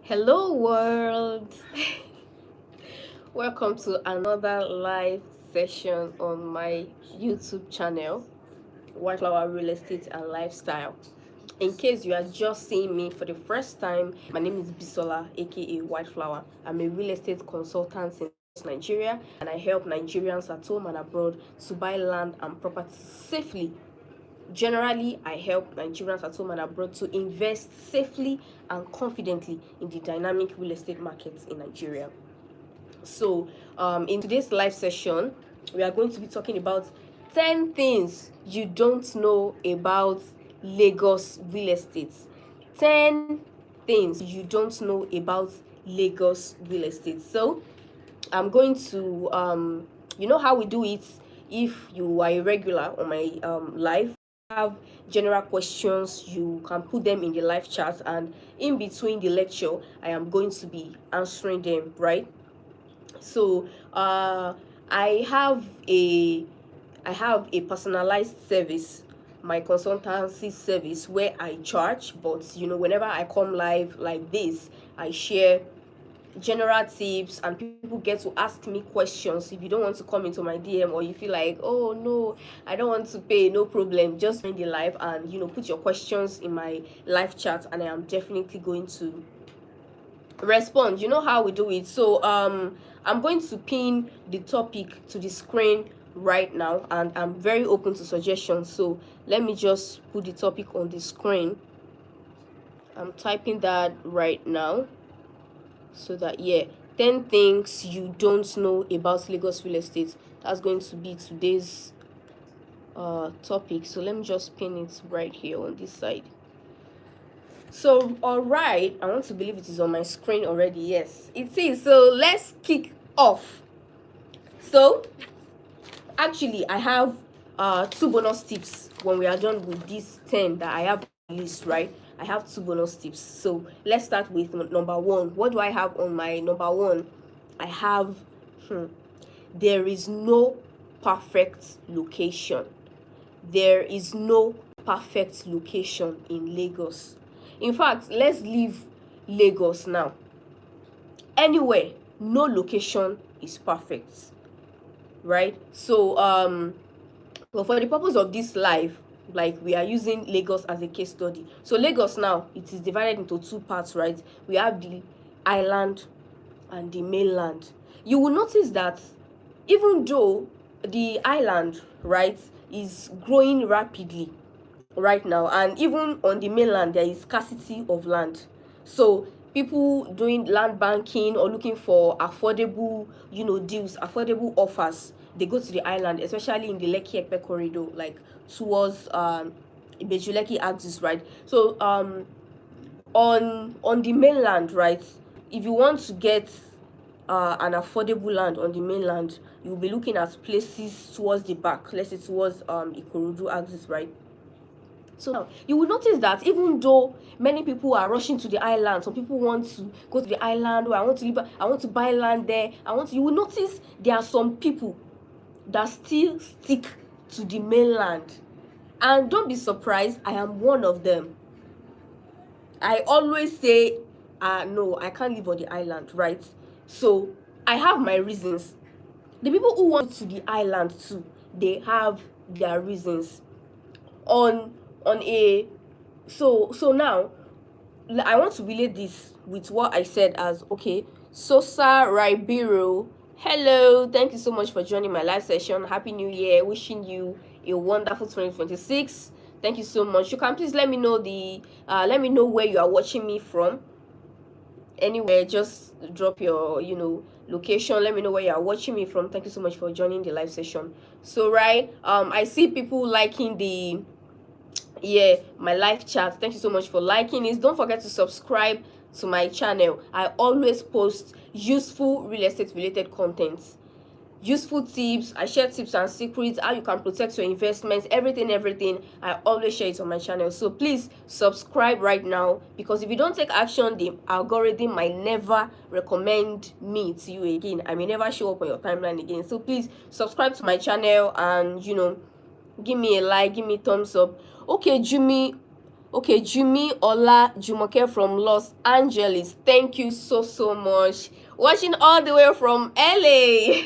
Hello, world. Welcome to another live session on my YouTube channel, White Flower Real Estate and Lifestyle. In case you are just seeing me for the first time, my name is Bisola, aka White Flower. I'm a real estate consultant in Nigeria, and I help Nigerians at home and abroad to buy land and property safely. Generally, I help Nigerians at home and abroad to invest safely and confidently in the dynamic real estate markets in Nigeria. So, in today's live session, we are going to be talking about 10 things you don't know about Lagos real estate. 10 things you don't know about Lagos real estate. So, I'm going to, you know how we do it. If you are a regular on my live, have general questions, you can put them in the live chat, and in between the lecture, I am going to be answering them, right? So I have a I have a personalized service, my consultancy service, where I charge, but whenever I come live like this, I share general tips and people get to ask me questions. If you don't want to come into my DM, or you feel like, oh no, I don't want to pay, no problem, just join the live and put your questions in my live chat, and I am definitely going to respond. You know how we do it. So I'm going to pin the topic to the screen right now, and I'm very open to suggestions. So let me just put the topic on the screen. I'm typing that right now, so that 10 things you don't know about Lagos real estate. That's going to be today's topic. So let me just pin it right here on this side. So, all right, I want to believe it is on my screen already. Yes, it is. So let's kick off. So actually, I have two bonus tips when we are done with these 10 that I have on the list, right? I have two bonus tips. So let's start with number one. What do I have on my number one? I have there is no perfect location. There is no perfect location in Lagos. In fact, let's leave Lagos now. Anywhere, no location is perfect, right? So but for the purpose of this live, like, we are using Lagos as a case study. So Lagos now, it is divided into two parts, right? We have the island and the mainland. You will notice that even though the island, right, is growing rapidly right now, and even on the mainland there is scarcity of land, so people doing land banking or looking for affordable deals, affordable offers, they go to the island, especially in the Lekki Epe corridor, like towards Ibeju Lekki axis, right? So on the mainland, right, if you want to get an affordable land on the mainland, you'll be looking at places towards the back, let's say towards Ikorodu axis, right? So now you will notice that even though many people are rushing to the island, some people want to go to the island, where I want to live, I want to buy land there, you will notice there are some people that still stick to the mainland. And don't be surprised, I am one of them. I always say, no, I can't live on the island, right? So I have my reasons. The people who want to the island too, they have their reasons. On a so now I want to relate this with what I said as, okay, Sosa Ribeiro. Hello, thank you so much for joining my live session. Happy New Year. Wishing you a wonderful 2026. Thank you so much. You can please let me know let me know where you are watching me from. Anywhere, just drop your location. Let me know where you are watching me from. Thank you so much for joining the live session. So right, I see people liking the my live chat. Thank you so much for liking it. Don't forget to subscribe to my channel. I always post useful real estate related content, useful tips. I share tips and secrets, how you can protect your investments, everything. I always share it on my channel. So please subscribe right now, because if you don't take action, the algorithm might never recommend me to you again. I may never show up on your timeline again. So please subscribe to my channel and give me a like, give me a thumbs up. Okay, Jimmy Okay, Jimmy Ola Jumoke from Los Angeles. Thank you so much. Watching all the way from LA.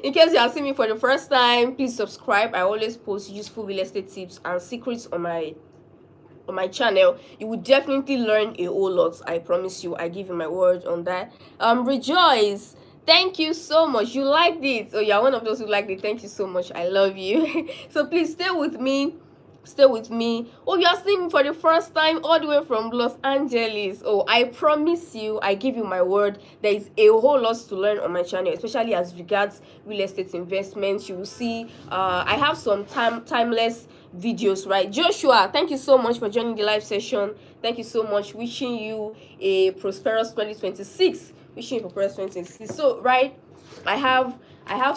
In case you are seeing me for the first time, please subscribe. I always post useful real estate tips and secrets on my channel. You will definitely learn a whole lot. I promise you. I give you my word on that. Rejoice. Thank you so much. You liked it. Oh, you're one of those who liked it. Thank you so much. I love you. So please stay with me. Stay with me. Oh, you are seeing me for the first time all the way from Los Angeles. Oh, I promise you, I give you my word, there is a whole lot to learn on my channel, especially as regards real estate investments. You will see I have some timeless videos, right? Joshua, thank you so much for joining the live session. Thank you so much. Wishing you a prosperous 2026. Wishing you a prosperous 2026. So right, I have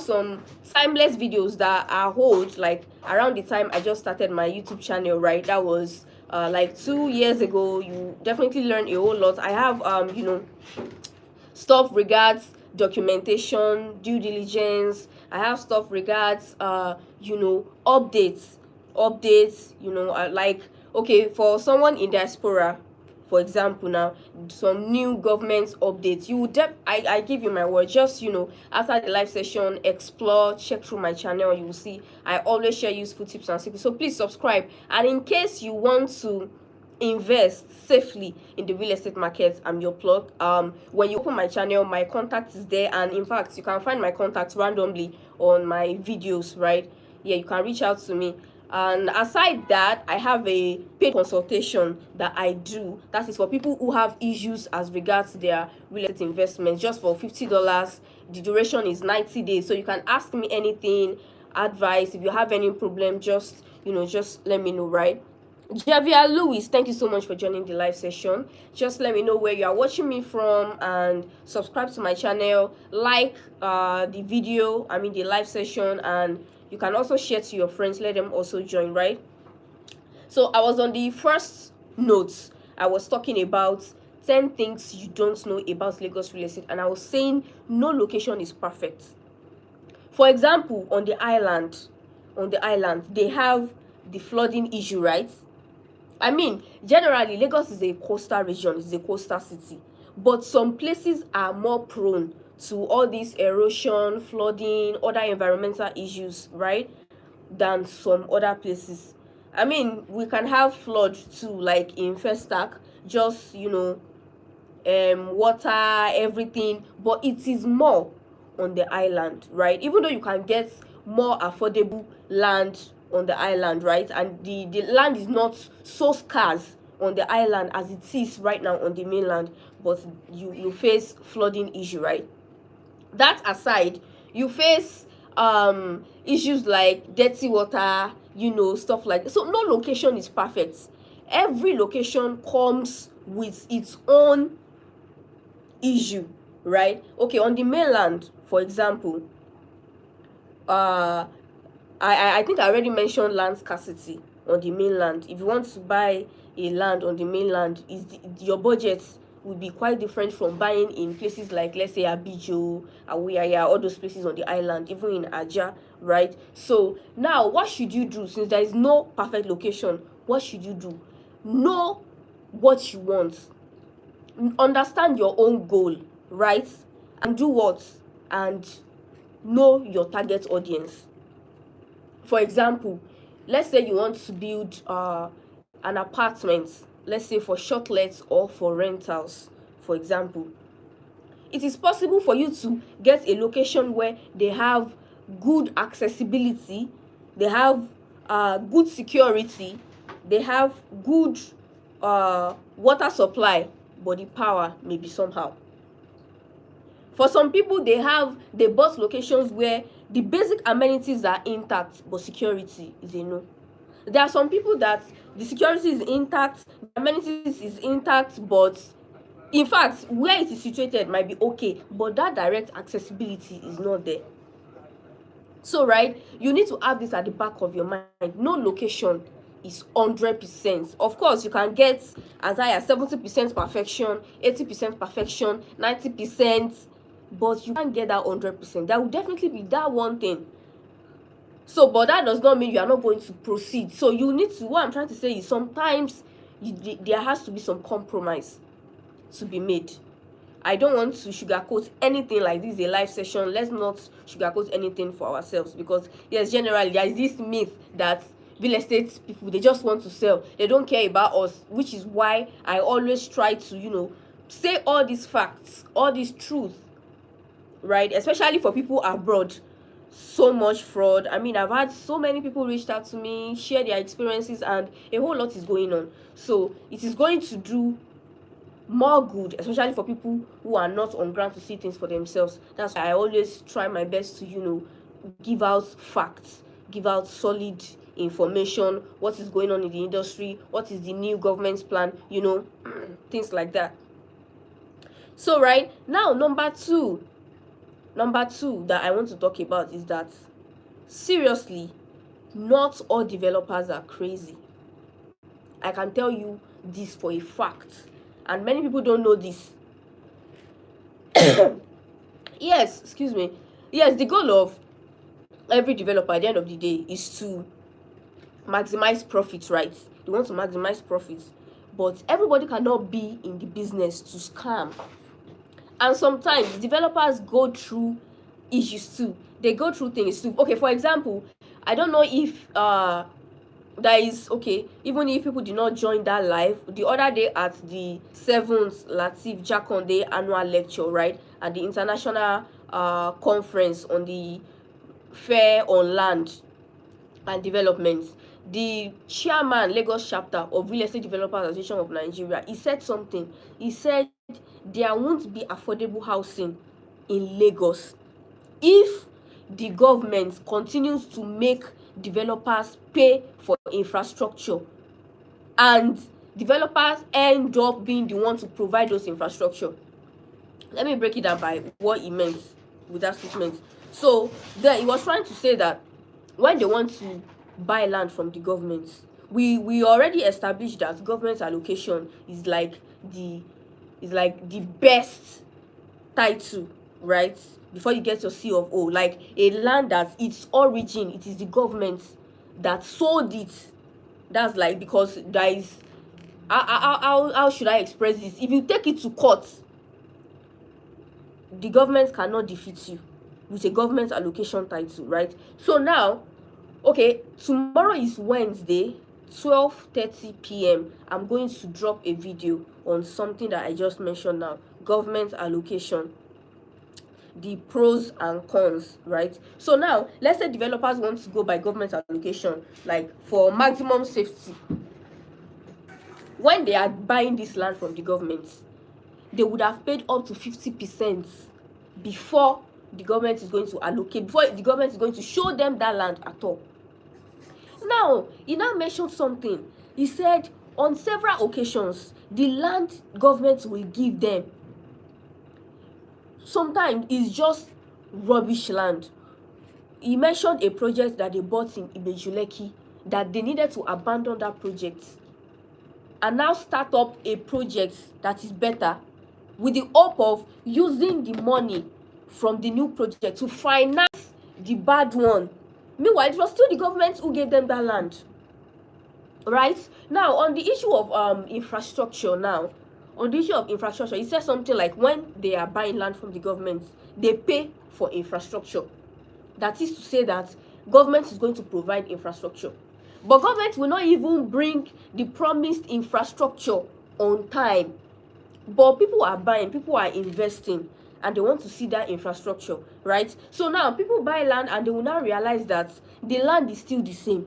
some timeless videos that are hold like around the time I just started my YouTube channel, right? That was like 2 years ago. You definitely learn a whole lot. I have stuff regards documentation, due diligence. I have stuff regards updates, like, okay, for someone in diaspora, for example, now some new government updates, you would I give you my word, just after the live session, explore, check through my channel. You will see I always share useful tips and secrets. So please subscribe, and in case you want to invest safely in the real estate market, I'm your plug. When you open my channel, my contact is there, and in fact, you can find my contacts randomly on my videos, right? Yeah, you can reach out to me. And aside that, I have a paid consultation that I do. That is for people who have issues as regards their real estate investments, just for $50. The duration is 90 days. So you can ask me anything, advice. If you have any problem, just let me know, right? Javier Lewis, thank you so much for joining the live session. Just let me know where you are watching me from, and subscribe to my channel, like the video, the live session, and you can also share to your friends, let them also join, right? So I was on the first note. I was talking about 10 things you don't know about Lagos real estate, and I was saying no location is perfect. For example, on the island, they have the flooding issue, right? Generally, Lagos is a coastal region, it's a coastal city. But some places are more prone to all this erosion, flooding, other environmental issues, right? Than some other places. We can have flood too, like in Festac, just, water, everything. But it is more on the island, right? Even though you can get more affordable land on the island, right? And the land is not so scarce on the island as it is right now on the mainland, but you face flooding issue, right? That aside, you face issues like dirty water, stuff like that. So no location is perfect. Every location comes with its own issue, right? Okay, on the mainland, for example, I think I already mentioned land scarcity on the mainland. If you want to buy a land on the mainland, your budget will be quite different from buying in places like, let's say, Abijo, Awuyaya, all those places on the island, even in Aja, right? So now, what should you do? Since there is no perfect location, what should you do? Know what you want. Understand your own goal, right? And do what? And know your target audience. For example, let's say you want to build an apartment, let's say for short lets or for rentals, for example. It is possible for you to get a location where they have good accessibility, they have good security, they have good water supply, but the power may be somehow. For some people, they bought locations where the basic amenities are intact, but security is a no. There are some people that the security is intact, the amenities is intact, but in fact, where it is situated might be okay, but that direct accessibility is not there. So, right, you need to have this at the back of your mind. No location is 100%. Of course, you can get as high as 70% perfection, 80% perfection, 90%, but you can't get that 100%. There will definitely be that one thing. So, but that does not mean you are not going to proceed. So you need to, what I'm trying to say is, sometimes there has to be some compromise to be made. I don't want to sugarcoat anything. Like, this is a live session, let's not sugarcoat anything for ourselves, because yes, generally there is this myth that real estate people, they just want to sell, they don't care about us, which is why I always try to say all these facts, all these truths, right? Especially for people abroad. So much fraud. I mean, I've had so many people reached out to me, share their experiences, and a whole lot is going on. So it is going to do more good, especially for people who are not on ground to see things for themselves. That's why I always try my best to give out facts, give out solid information, what is going on in the industry, what is the new government's plan, things like that. So right now, number two that I want to talk about is that, seriously, not all developers are crazy. I can tell you this for a fact, and many people don't know this. Yes, excuse me. Yes, the goal of every developer at the end of the day is to maximize profits, right? They want to maximize profits, but everybody cannot be in the business to scam. And sometimes developers go through issues too. They go through things too. Okay, for example, I don't know if that is okay, even if people did not join that live the other day at the 7th Lateef Jakonde annual lecture, right, at the international conference on the fair on land and development. The chairman, Lagos chapter of Real Estate Developers Association of Nigeria, he said something. He said there won't be affordable housing in Lagos if the government continues to make developers pay for infrastructure, and developers end up being the one to provide those infrastructure. Let me break it down by what he meant with that statement. So there he was trying to say that when they want to buy land from the government, we already established that government allocation is like the best title, right? Before you get your C of O, like a land that its origin, it is the government that sold it. That's like, because there is how should I express this? If you take it to court, the government cannot defeat you with a government allocation title, right? So now, okay, tomorrow is Wednesday, 12:30 p.m. I'm going to drop a video on something that I just mentioned now, government allocation, the pros and cons, right? So now, let's say developers want to go by government allocation, like for maximum safety. When they are buying this land from the government, they would have paid up to 50% before the government is going to allocate, before the government is going to show them that land at all. Now, he now mentioned something. He said on several occasions, the land government will give them, sometimes it's just rubbish land. He mentioned a project that they bought in Ibeju-Lekki, that they needed to abandon that project and now start up a project that is better, with the hope of using the money from the new project to finance the bad one. Meanwhile, it was still the government who gave them that land, right? Now, on the issue of infrastructure, he says something like, when they are buying land from the government, they pay for infrastructure. That is to say that government is going to provide infrastructure, but government will not even bring the promised infrastructure on time. But people are buying, people are investing, and they want to see that infrastructure, right? So now people buy land and they will now realize that the land is still the same.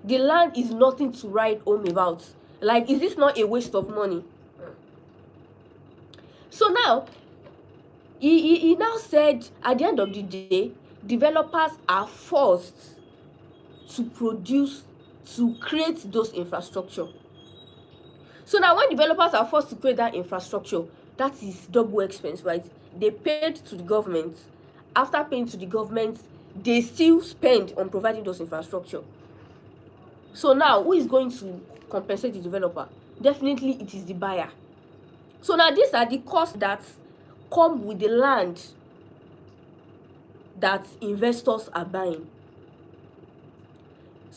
The land is nothing to write home about. Like, is this not a waste of money? So now, he now said, at the end of the day, developers are forced to create those infrastructure. So now, when developers are forced to create that infrastructure, that is double expense, right? They paid to the government. After paying to the government, they still spend on providing those infrastructure. So now, who is going to compensate the developer? Definitely, it is the buyer. So now, these are the costs that come with the land that investors are buying.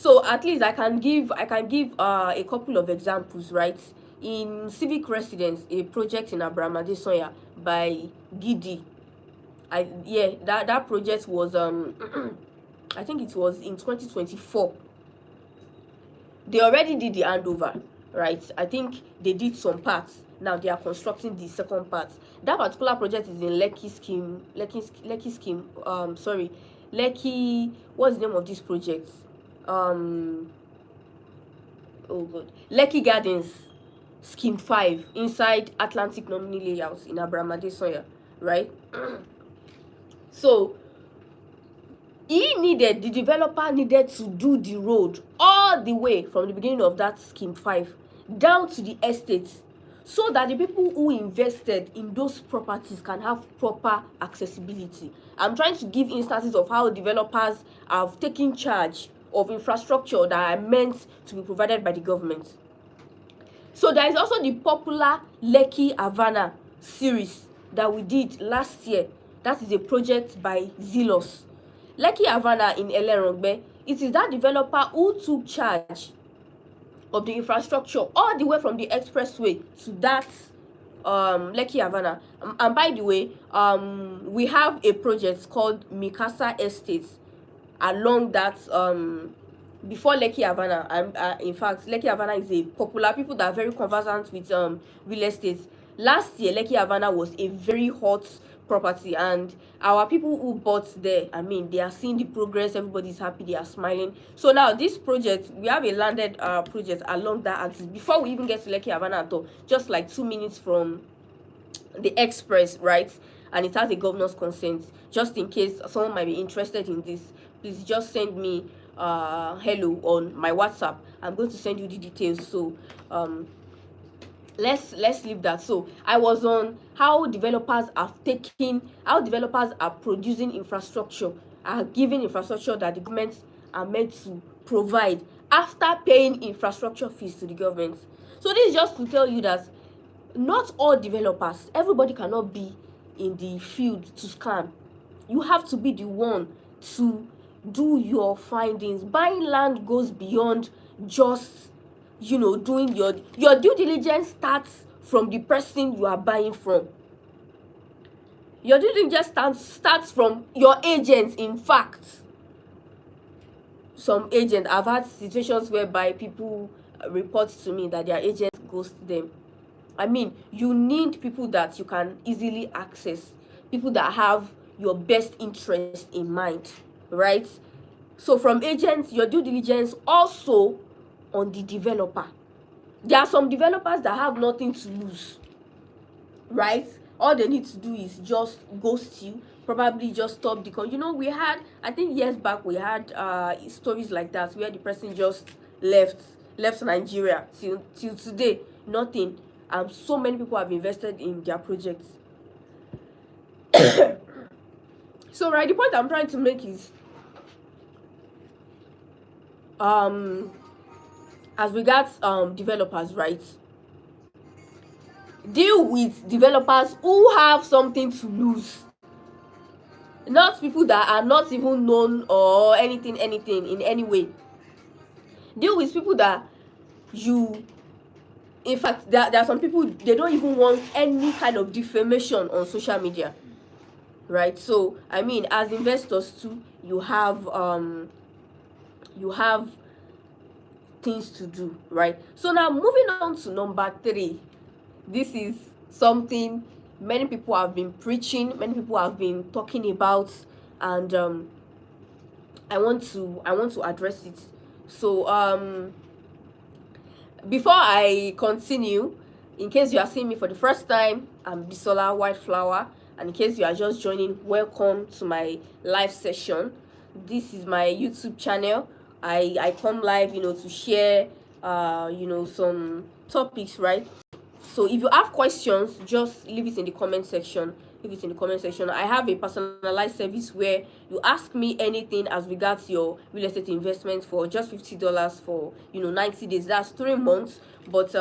So at least I can give a couple of examples, right? In civic residence, a project in Abraham Adesanya by Gidi. That project was I think it was in 2024. They already did the handover, right? I think they did some parts. Now they are constructing the second part. That particular project is in Lekki scheme. Sorry, Lekki. What's the name of this project? Oh God, Lekki Gardens, scheme 5, inside Atlantic Nominee Layout in Abraham Adesanya, right? So the developer needed to do the road all the way from the beginning of that scheme 5 down to the estates, so that the people who invested in those properties can have proper accessibility. I'm trying to give instances of how developers have taken charge of infrastructure that are meant to be provided by the government. So there is also the popular Lekki Havana series that we did last year. That is a project by Zelos. Lekki Havana in Elerongbe, it is that developer who took charge of the infrastructure all the way from the expressway to that Lekki Havana. And by the way, we have a project called Mikasa Estates along that before Lekki Havana. In fact, Lekki Havana is a popular, people that are very conversant with real estate. Last year, Lekki Havana was a very hot property, and our people who bought there, I mean, they are seeing the progress. Everybody's happy, they are smiling. So now this project, we have a landed project along that axis before we even get to Lekki Havana at all, just like 2 minutes from the express, right? And it has a governor's consent. Just in case someone might be interested in this, please just send me hello on my WhatsApp. I'm going to send you the details. So let's leave that. So I was on how developers are producing infrastructure, are giving infrastructure that the governments are meant to provide after paying infrastructure fees to the government. So this is just to tell you that not all developers, everybody cannot be in the field to scam. You have to be the one to do your findings. Buying land goes beyond just doing your due diligence. Starts from the person you are buying from. Your due diligence starts from your agents. In fact, some agents, I've had situations whereby people report to me that their agents ghost them. I mean, you need people that you can easily access, people that have your best interest in mind, right? So from agents, your due diligence also on the developer. There are some developers that have nothing to lose, right? All they need to do is just ghost you, probably just stop the we had, I think years back, we had stories like that where the person just left Nigeria. Till today, nothing. So many people have invested in their projects. So right, the point I'm trying to make is as regards developers, right? Deal with developers who have something to lose, not people that are not even known or anything in any way. Deal with people that in fact, there are some people, they don't even want any kind of defamation on social media, right? So I mean, as investors too, you have things to do, right? So now moving on to number 3. This is something many people have been preaching, many people have been talking about, and I want to address it. So before I continue, in case you are seeing me for the first time, I'm Bisola Whiteflower, and in case you are just joining, welcome to my live session. This is my YouTube channel. I come live, to share some topics, right? So if you have questions, just leave it in the comment section. I have a personalized service where you ask me anything as regards your real estate investment for just $50 for 90 days. That's 3 months. But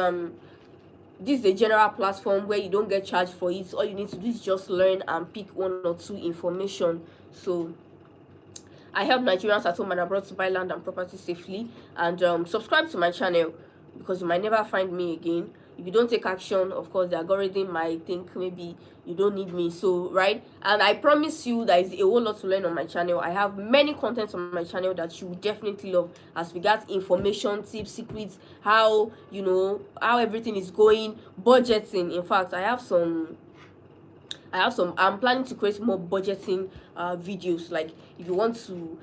this is a general platform where you don't get charged for it. All you need to do is just learn and pick 1 or 2 information. So I help Nigerians at home and abroad to buy land and property safely. And subscribe to my channel, because you might never find me again. If you don't take action, of course the algorithm might think maybe you don't need me. So right, and I promise you there is a whole lot to learn on my channel. I have many contents on my channel that you will definitely love, as regards information, tips, secrets, how how everything is going, budgeting. In fact, I'm planning to create more budgeting videos. Like, if you want to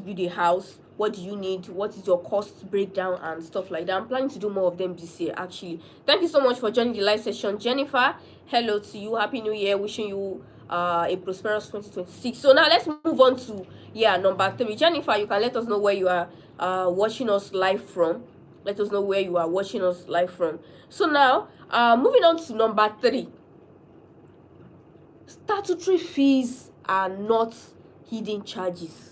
build a house, what do you need, what is your cost breakdown and stuff like that. I'm planning to do more of them this year, actually. Thank you so much for joining the live session. Jennifer, hello to you, happy new year, wishing you a prosperous 2026. So now let's move on to number 3. Jennifer, you can let us know where you are watching us live from. Let us know where you are watching us live from. So now moving on to number 3. Statutory fees are not hidden charges.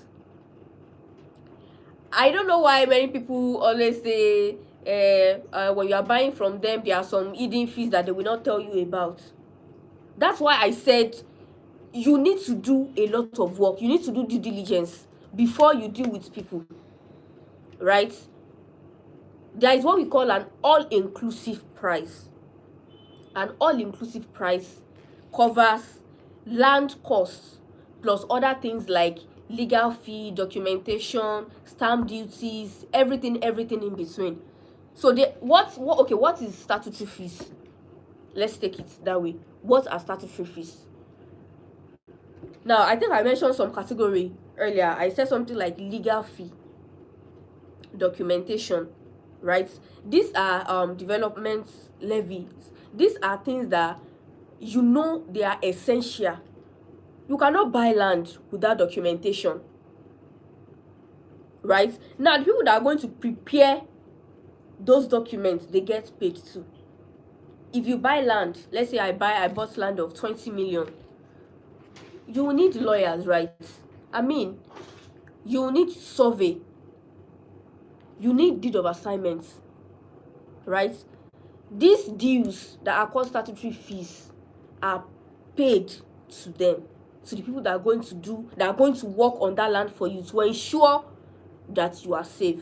I don't know why many people always say when you are buying from them, there are some hidden fees that they will not tell you about. That's why I said you need to do a lot of work. You need to do due diligence before you deal with people, right? There is what we call an all-inclusive price. An all-inclusive price covers land costs plus other things like legal fee, documentation, stamp duties, everything in between. So what is statutory fees? Let's take it that way. What are statutory fees? Now, I think I mentioned some category earlier. I said something like legal fee, documentation, right? These are development levies. These are things that they are essential. You cannot buy land without documentation, right? Now, the people that are going to prepare those documents, they get paid too. If you buy land, let's say I bought land of 20 million, you will need lawyers, right? I mean, you will need survey, you need deed of assignment, right? These dues that are called statutory fees are paid to them, to the people that are going to work on that land for you, to ensure that you are safe.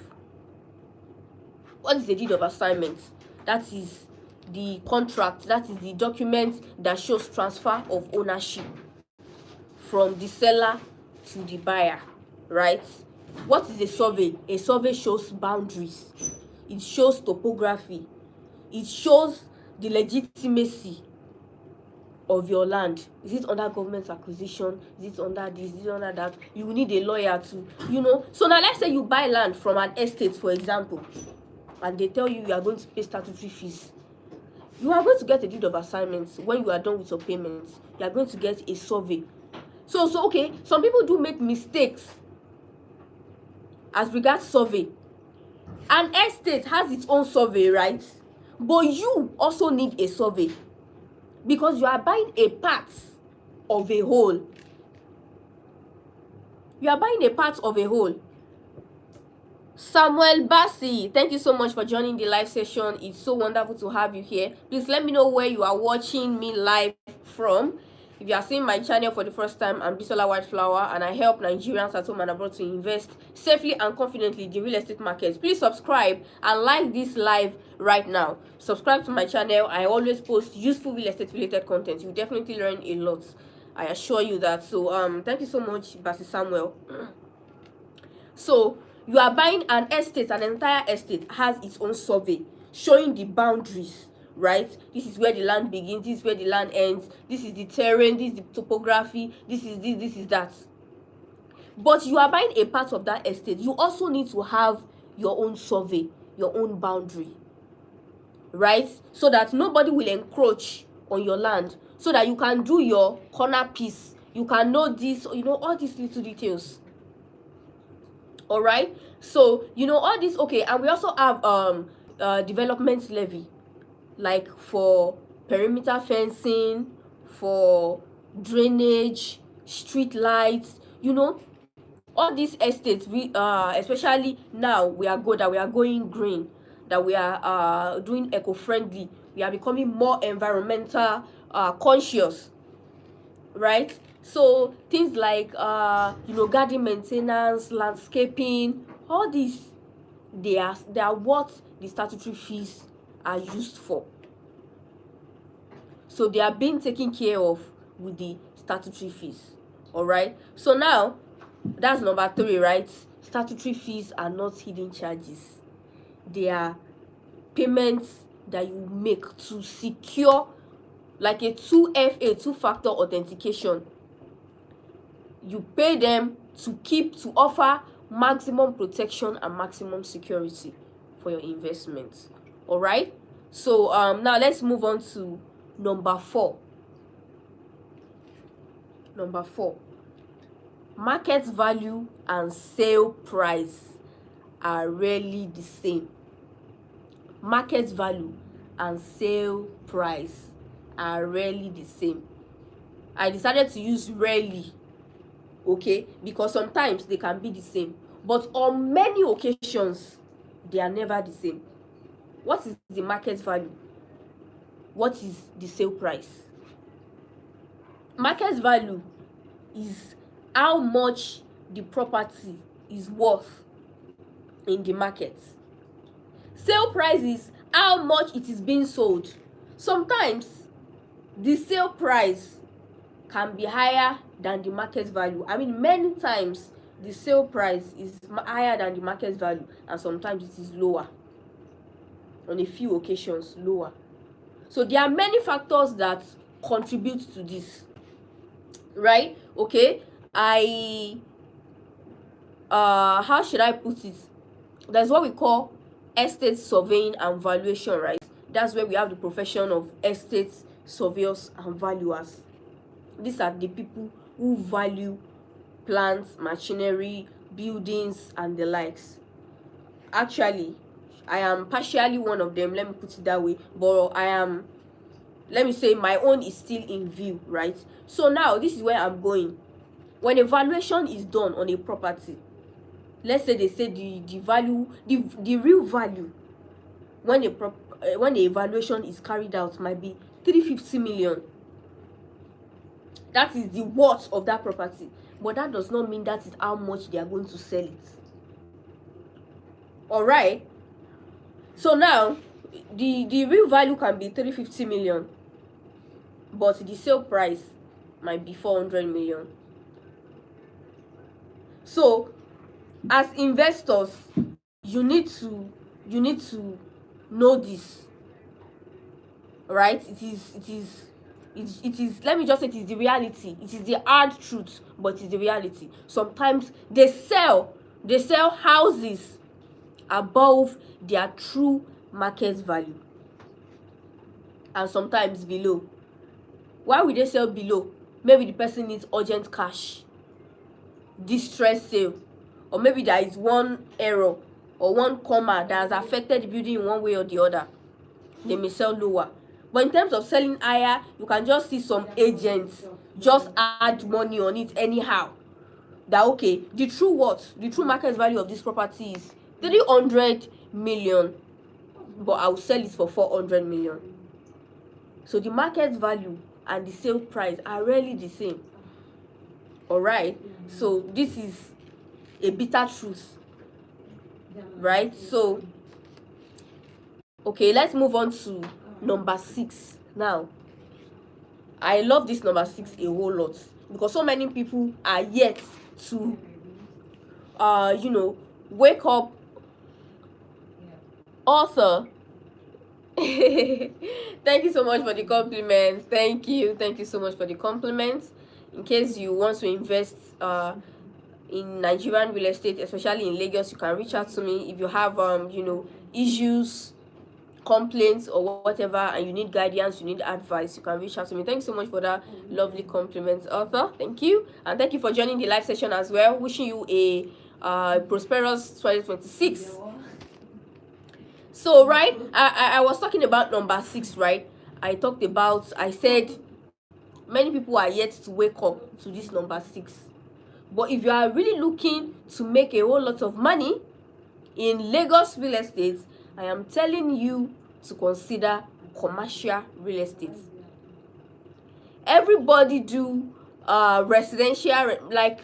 What is the deed of assignment? That is the contract, that is the document that shows transfer of ownership from the seller to the buyer, right? What is a survey? A survey shows boundaries, it shows topography, it shows the legitimacy of your land. Is it under government acquisition? Is it under this? Is it under that? You need a lawyer to, So now let's say you buy land from an estate, for example, and they tell you are going to pay statutory fees. You are going to get a deed of assignment. When you are done with your payments, you are going to get a survey. So okay, some people do make mistakes as regards survey. An estate has its own survey, right? But you also need a survey, because you are buying a part of a whole. You are buying a part of a whole. Samuel Bassi, thank you so much for joining the live session. It's so wonderful to have you here. Please let me know where you are watching me live from. If you are seeing my channel for the first time, I'm Bisola Whiteflower, and I help Nigerians at home and abroad to invest safely and confidently in the real estate market. Please subscribe and like this live right now. Subscribe to my channel. I always post useful real estate related content. You definitely learn a lot, I assure you that. So thank you so much, Bassi Samuel. So you are buying an estate. An entire estate has its own survey showing the boundaries, right? This is where the land begins, this is where the land ends, this is the terrain, this is the topography, this is this, this is that. But you are buying a part of that estate. You also need to have your own survey, your own boundary, right? So that nobody will encroach on your land, so that you can do your corner piece. You can know this, all these little details. All right, so all this. Okay, and we also have development levy, like for perimeter fencing, for drainage, street lights, all these estates. We especially now we are going green, that we are doing eco-friendly, we are becoming more environmental conscious, right? So things like garden maintenance, landscaping, all these, they are what the statutory fees are used for. So they are being taken care of with the statutory fees. All right. So now that's number 3, right? Statutory fees are not hidden charges. They are payments that you make to secure, like a 2FA, two-factor authentication. You pay them to offer maximum protection and maximum security for your investments. All right. So now let's move on to number 4. Number 4, market value and sale price are rarely the same. Market value and sale price are rarely the same. I decided to use rarely, okay, because sometimes they can be the same, but on many occasions they are never the same. What is the market value? What is the sale price? Market value is how much the property is worth in the market. Sale price is how much it is being sold. Sometimes the sale price can be higher than the market value. I mean, many times the sale price is higher than the market value, and sometimes it is lower. On a few occasions, lower. So there are many factors that contribute to this, right? Okay, how should I put it? There's what we call estate surveying and valuation, right? That's where we have the profession of estate surveyors and valuers. These are the people who value plants, machinery, buildings, and the likes. Actually, I am partially one of them, let me put it that way, but let me say my own is still in view, right? So now this is where I'm going. When a valuation is done on a property, let's say they say the value, the real value when the evaluation is carried out might be 350 million. That is the worth of that property, but that does not mean that is how much they are going to sell it. All right. So now the real value can be 350 million, but the sale price might be 400 million. So as investors, you need to know this, right? It is, let me just say, it is the reality. It is the hard truth, but it is the reality. Sometimes they sell houses above their true market value, and sometimes below. Why would they sell below? Maybe the person needs urgent cash, distress sale, or maybe there is one error or one comma that has affected the building in one way or the other. They may sell lower. But in terms of selling higher, you can just see some agents just add money on it anyhow. That okay, the true market value of this property is 300 million, but I'll sell it for 400 million. So the market value and the sale price are rarely the same. All right. So this is a bitter truth, right? So okay, let's move on to number 6 now. I love this number 6 a whole lot, because so many people are yet to wake up. Author, thank you so much for the compliments. Thank you so much for the compliments. In case you want to invest in Nigerian real estate, especially in Lagos, you can reach out to me. If you have issues, complaints, or whatever, and you need guidance, you need advice, you can reach out to me. Thanks so much for that lovely compliments, Author. Thank you, and thank you for joining the live session as well. Wishing you a prosperous 2026. So right, I was talking about number 6, right? I said many people are yet to wake up to this number 6. But if you are really looking to make a whole lot of money in Lagos real estate, I am telling you to consider commercial real estate. Everybody do residential, like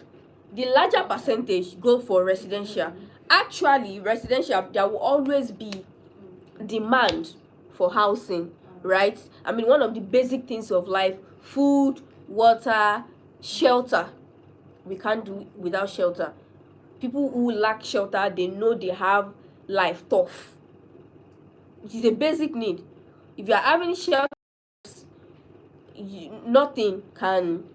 the larger percentage go for residential. Actually, residential, there will always be demand for housing, right? I mean, one of the basic things of life: food, water, shelter. We can't do without shelter. People who lack shelter, they know they have life tough. It is a basic need. If you are having shelter, nothing can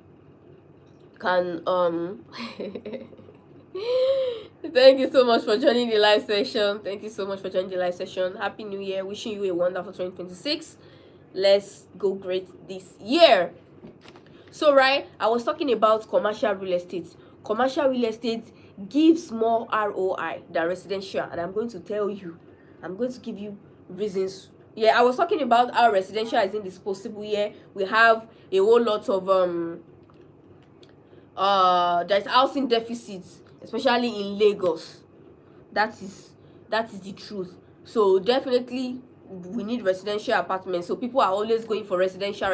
thank you so much for joining the live session. Thank you so much for joining the live session. Happy New Year. Wishing you a wonderful 2026. Let's go great this year. So, right, I was talking about commercial real estate. Commercial real estate gives more ROI than residential, and I'm going to tell you, I'm going to give you reasons. Yeah, I was talking about how residential is indisposable. Yeah, we have a whole lot of there's housing deficits, especially in Lagos. That is the truth. So definitely we need residential apartments. So people are always going for residential.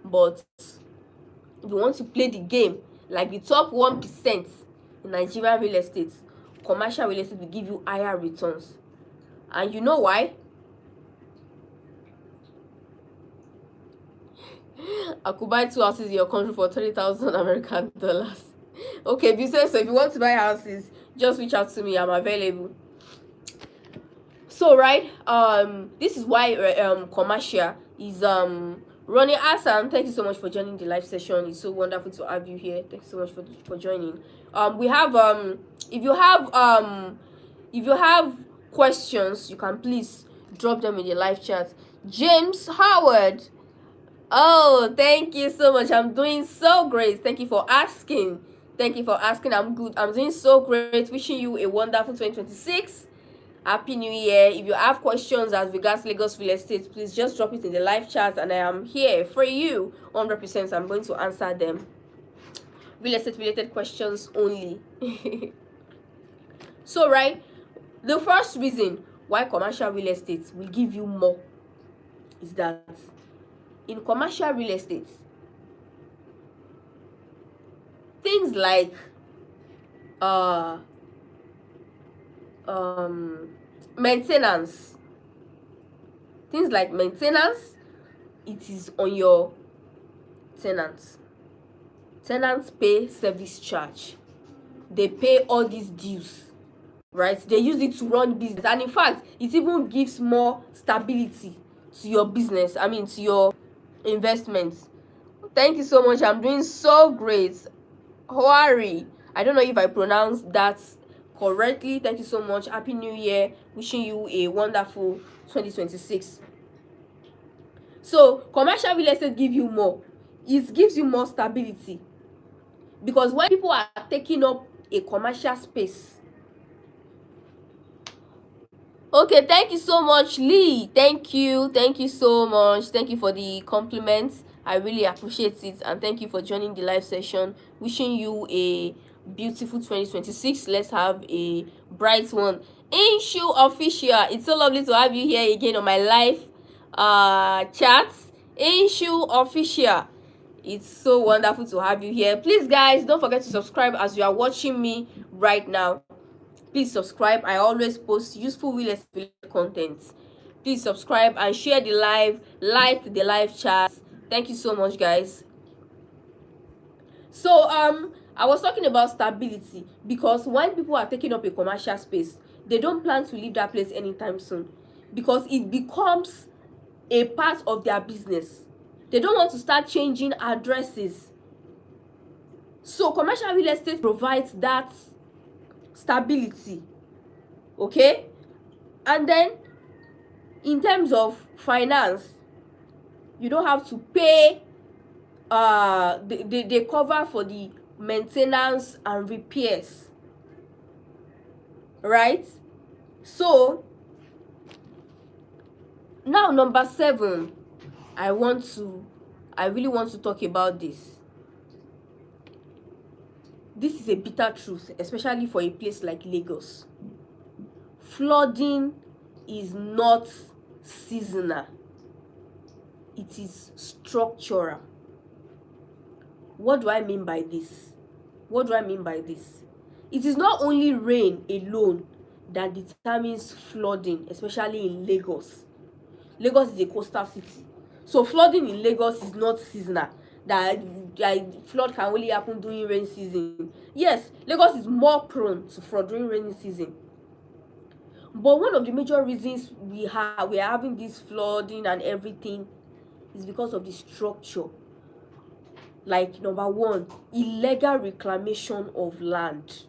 But if you want to play the game like the top 1% in Nigerian real estate, commercial real estate will give you higher returns. And you know why? I could buy 2 houses in your country for 30,000 American dollars. Okay, business. So if you want to buy houses, just reach out to me. I'm available. So right, this is why commercial is running. Asan, thank you so much for joining the live session. It's so wonderful to have you here. Thank you so much for joining. We have if you have questions, you can please drop them in the live chat. James Howard, oh, thank you so much. I'm doing so great. Thank you for asking. I'm good. I'm doing so great. Wishing you a wonderful 2026. Happy New Year. If you have questions as regards Lagos real estate, please just drop it in the live chat, and I am here for you 100%. I'm going to answer them. Real estate related questions only. So, right, the first reason why commercial real estate will give you more is that in commercial real estate, things like maintenance, it is on your tenants. Tenants pay service charge, they pay all these dues, right? They use it to run business, and in fact it even gives more stability to your business, I mean to your investments. Thank you so much. I'm doing so great. Hoari, I don't know if I pronounced that correctly. Thank you so much. Happy New Year. Wishing you a wonderful 2026. So commercial real estate give you more. It gives you more stability, because when people are taking up a commercial space. Okay, thank you so much, Lee. Thank you so much. Thank you for the compliments. I really appreciate it, and thank you for joining the live session. Wishing you a beautiful 2026. Let's have a bright one. Inshu Official, it's so lovely to have you here again on my live chat. Inshu Official, it's so wonderful to have you here. Please guys, don't forget to subscribe as you are watching me right now. Please subscribe. I always post useful real estate content. Please subscribe and share the live, like the live chat. Thank you so much, guys. So I was talking about stability, because when people are taking up a commercial space, they don't plan to leave that place anytime soon, because it becomes a part of their business. They don't want to start changing addresses. So commercial real estate provides that stability. Okay, and then in terms of finance, you don't have to pay they cover for the maintenance and repairs, right? So now number 7, I really want to talk about this. This is a bitter truth, especially for a place like Lagos. Flooding is not seasonal, it is structural. What do I mean by this? What do I mean by this? It is not only rain alone that determines flooding, especially in Lagos. Lagos is a coastal city. So flooding in Lagos is not seasonal. That flood can only happen during rain season. Yes, Lagos is more prone to flood during rainy season. But one of the major reasons we are having this flooding and everything is because of the structure. Like, number one, illegal reclamation of land.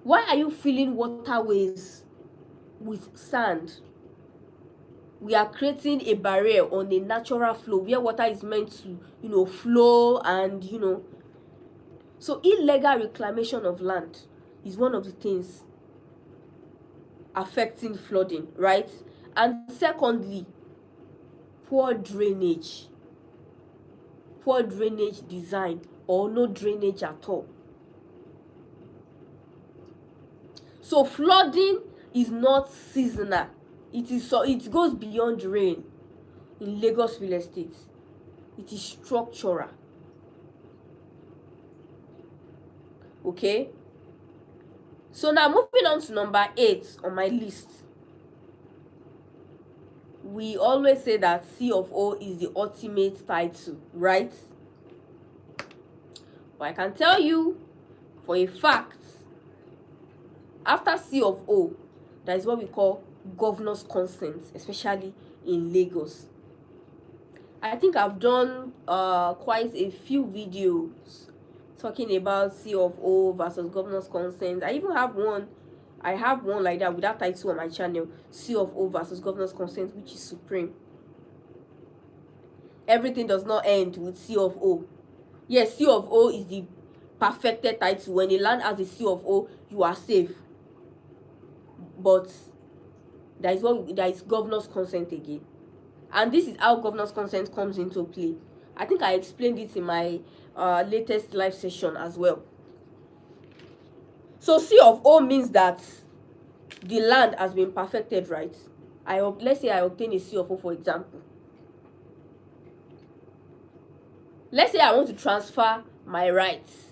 Why are you filling waterways with sand? We are creating a barrier on a natural flow where water is meant to, flow and, So illegal reclamation of land is one of the things affecting flooding, right? And secondly, poor drainage design, or no drainage at all. So flooding is not seasonal. It goes beyond rain in Lagos real estate. It is structural. Okay? So now moving on to number 8 on my list. We always say that C of O is the ultimate title, right? But I can tell you for a fact, after C of O, that is what we call governor's consent, especially in Lagos. I think I've done quite a few videos talking about C of O versus governor's consent. I have one like that with that title on my channel, C of O versus governor's consent, which is supreme. Everything does not end with C of O. Yes, C of O is the perfected title. When a land has a C of O, you are safe. But there is governor's consent again. And this is how governor's consent comes into play. I think I explained it in my latest live session as well. So C of O means that the land has been perfected, right? Let's say I obtain a C of O, for example. Let's say I want to transfer my rights.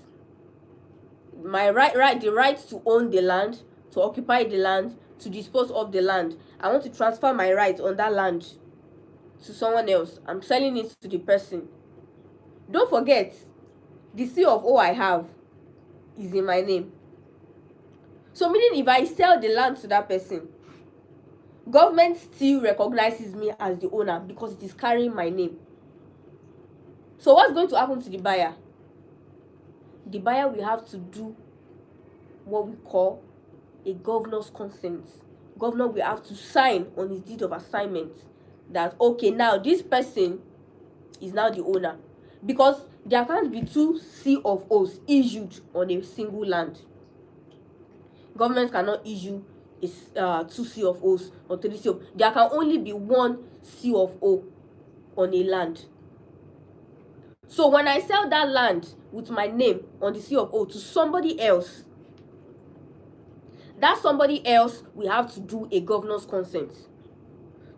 The right to own the land, to occupy the land, to dispose of the land. I want to transfer my rights on that land to someone else. I'm selling it to the person. Don't forget, the C of O I have is in my name. So meaning if I sell the land to that person, government still recognizes me as the owner because it is carrying my name. So what's going to happen to the buyer? The buyer will have to do what we call a governor's consent. Governor will have to sign on his deed of assignment that, okay, now this person is now the owner, because there can't be 2 C of O's issued on a single land. Government cannot issue 2 C of O's or 3 C of. There can only be 1 C of O on a land. So when I sell that land with my name on the C of O to somebody else, that somebody else will have to do a governor's consent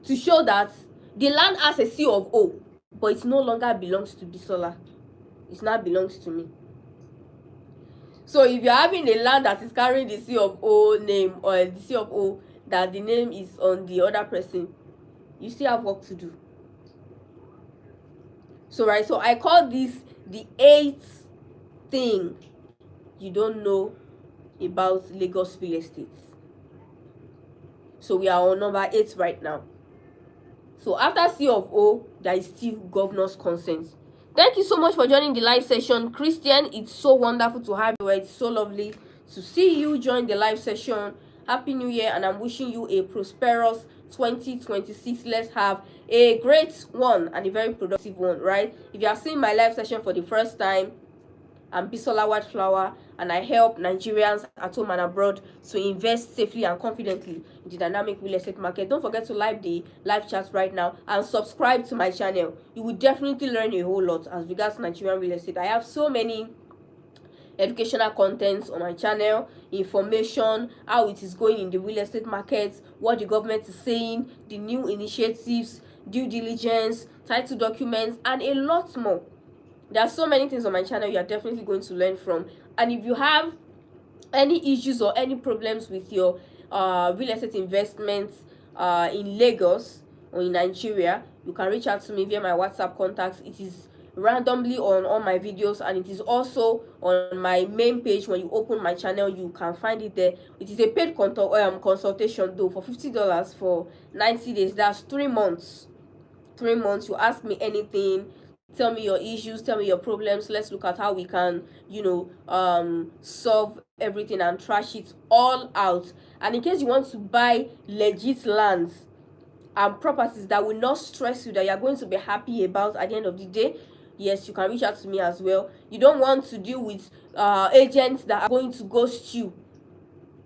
to show that the land has a C of O, but it no longer belongs to Bisola. It now belongs to me. So if you're having a land that is carrying the C of O name, or the C of O that the name is on the other person, you still have work to do. So I call this the 8th thing you don't know about Lagos real estate. So we are on number 8 right now. So after C of O, there is still governor's consent. Thank you so much for joining the live session, Christian. It's so wonderful to have you. It's so lovely to see you join the live session. Happy New Year, and I'm wishing you a prosperous 2026. Let's have a great one and a very productive one, right? If you are seeing my live session for the first time, I'm Bisola Whiteflower, and I help Nigerians at home and abroad to invest safely and confidently in the dynamic real estate market. Don't forget to like the live chat right now and subscribe to my channel. You will definitely learn a whole lot as regards Nigerian real estate. I have so many educational content on my channel, information, how it is going in the real estate market, what the government is saying, the new initiatives, due diligence, title documents, and a lot more. There are so many things on my channel you are definitely going to learn from. And if you have any issues or any problems with your real estate investments in Lagos or in Nigeria, you can reach out to me via my WhatsApp contacts. It is randomly on all my videos, and it is also on my main page. When you open my channel, you can find it there. It is a paid consultation though, for $50 for 90 days. That's 3 months. 3 months. You ask me anything, tell me your issues, tell me your problems. Let's look at how we can, solve everything and trash it all out. And in case you want to buy legit lands and properties that will not stress you, that you're going to be happy about at the end of the day, yes, you can reach out to me as well. You don't want to deal with agents that are going to ghost you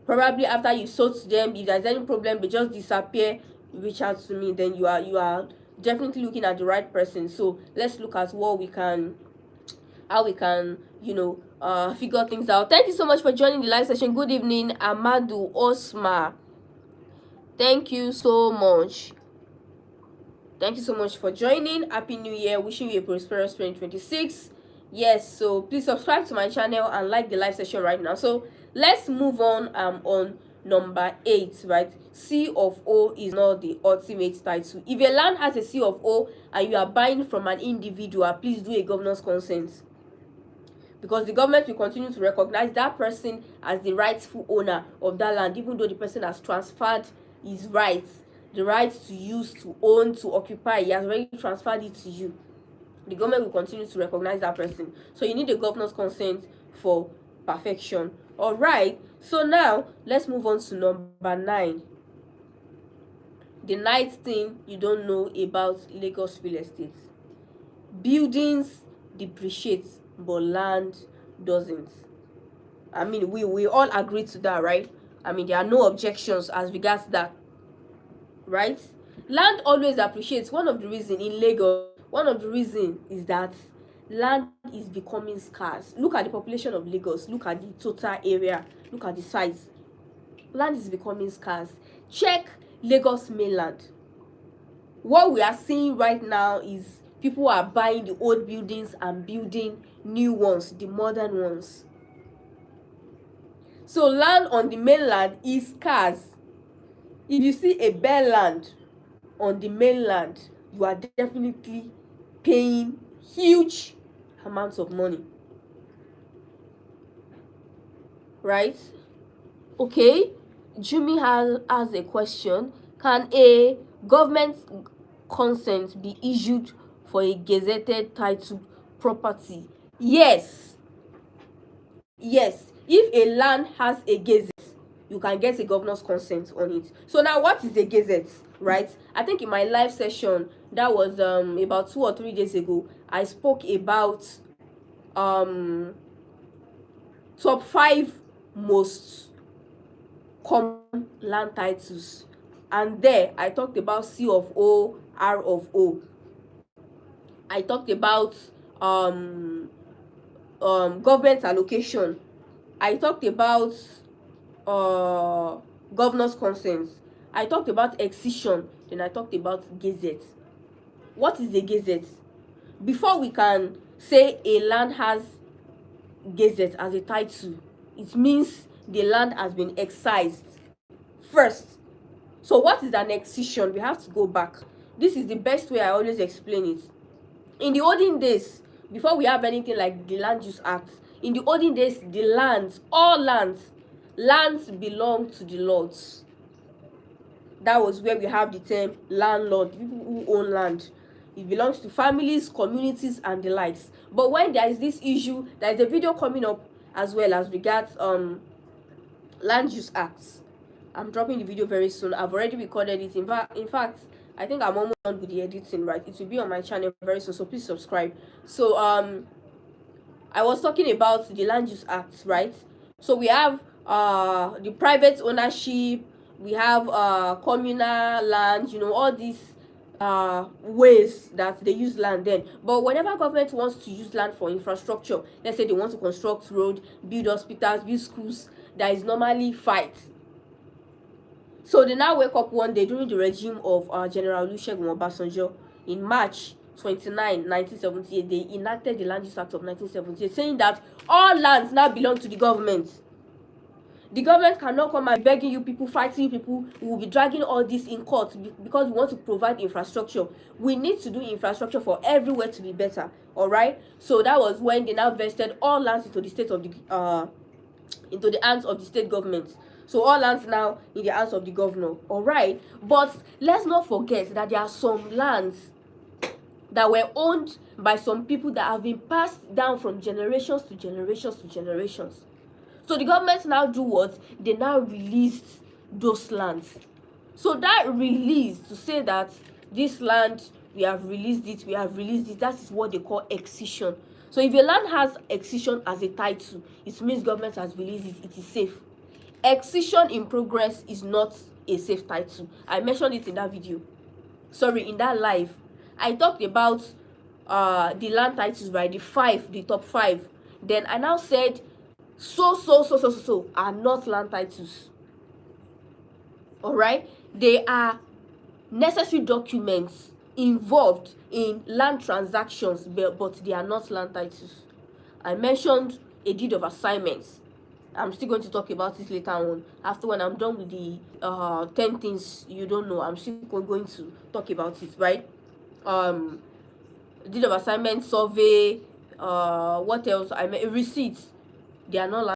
probably after you sold to them. If there's any problem, they just disappear. Reach out to me, then you are definitely looking at the right person. So let's look at how we can figure things out. Thank you so much for joining the live session. Good evening, Amadu Osma. Thank you so much. Thank you so much for joining. Happy New Year. Wishing you a prosperous 2026. Yes, so please subscribe to my channel and like the live session right now. So let's move on number 8, right? C of O is not the ultimate title. If a land has a C of O and you are buying from an individual, please do a governor's consent, because the government will continue to recognize that person as the rightful owner of that land, even though the person has transferred his rights, the right to use, to own, to occupy. He has already transferred it to you. The government will continue to recognize that person. So you need a governor's consent for perfection. All right, so now let's move on to number 9. The 9th thing you don't know about Lagos real estate: buildings depreciate but land doesn't. I mean, we all agree to that, right? I mean, there are no objections as regards that, right? Land always appreciates. One of the reasons in Lagos, is that land is becoming scarce. Look at the population of Lagos, look at the total area, look at the size. Land is becoming scarce. Check Lagos mainland. What we are seeing right now is people are buying the old buildings and building new ones, the modern ones. So land on the mainland is scarce. If you see a bare land on the mainland, you are definitely paying huge amounts of money, right? Okay, Jimmy has a question. Can a government consent be issued for a gazetted title property? Yes. If a land has a gazette, you can get a governor's consent on it. So now, what is a gazette, right? I think in my live session that was about 2 or 3 days ago, I spoke about top 5 most common land titles, and there I talked about C of O, R of O. I talked about government allocation. I talked about governor's consent. I talked about excision. Then I talked about gazette. What is a gazette? Before we can say a land has gazette as a title, it means the land has been excised first. So what is an excision? We have to go back. This is the best way I always explain it. In the olden days, before we have anything like the Land Use Act, in the olden days, the lands, all lands belong to the lords. That was where we have the term landlord, people who own land. It belongs to families, communities, and the likes. But when there is this issue, there is a video coming up as well as regards Land Use Acts. I'm dropping the video very soon. I've already recorded it. In fact, I think I'm almost done with the editing, right? It will be on my channel very soon, so please subscribe. So I was talking about the Land Use Act, right? So we have the private ownership, we have communal land, all these ways that they use land then. But whenever government wants to use land for infrastructure, let's say they want to construct road, build hospitals, build schools, there is normally fight. So they now wake up one day during the regime of General Olusegun Obasanjo in March 29, 1978. They enacted the Land Use Act of 1978, saying that all lands now belong to the government. The government cannot come and begging you people, fighting you people. We will be dragging all this in court because we want to provide infrastructure. We need to do infrastructure for everywhere to be better. All right. So that was when they now vested all lands into the state of the into the hands of the state government. So all lands now in the hands of the governor. All right. But let's not forget that there are some lands that were owned by some people that have been passed down from generations to generations to generations. So the government now do what? They now released those lands. So that release, to say that this land, we have released it, that is what they call excision. So if a land has excision as a title, it means government has released it, it is safe. Excision in progress is not a safe title. I mentioned it in that video. Sorry, in that live. I talked about the land titles, right? The top 5. Then I now said so are not land titles. All right, they are necessary documents involved in land transactions, but they are not land titles. I mentioned a deed of assignments. I'm still going to talk about it later on, after when I'm done with the 10 things you don't know. I'm still going to talk about it, right? Deed of assignment, survey, what else? I mean, receipts. They are not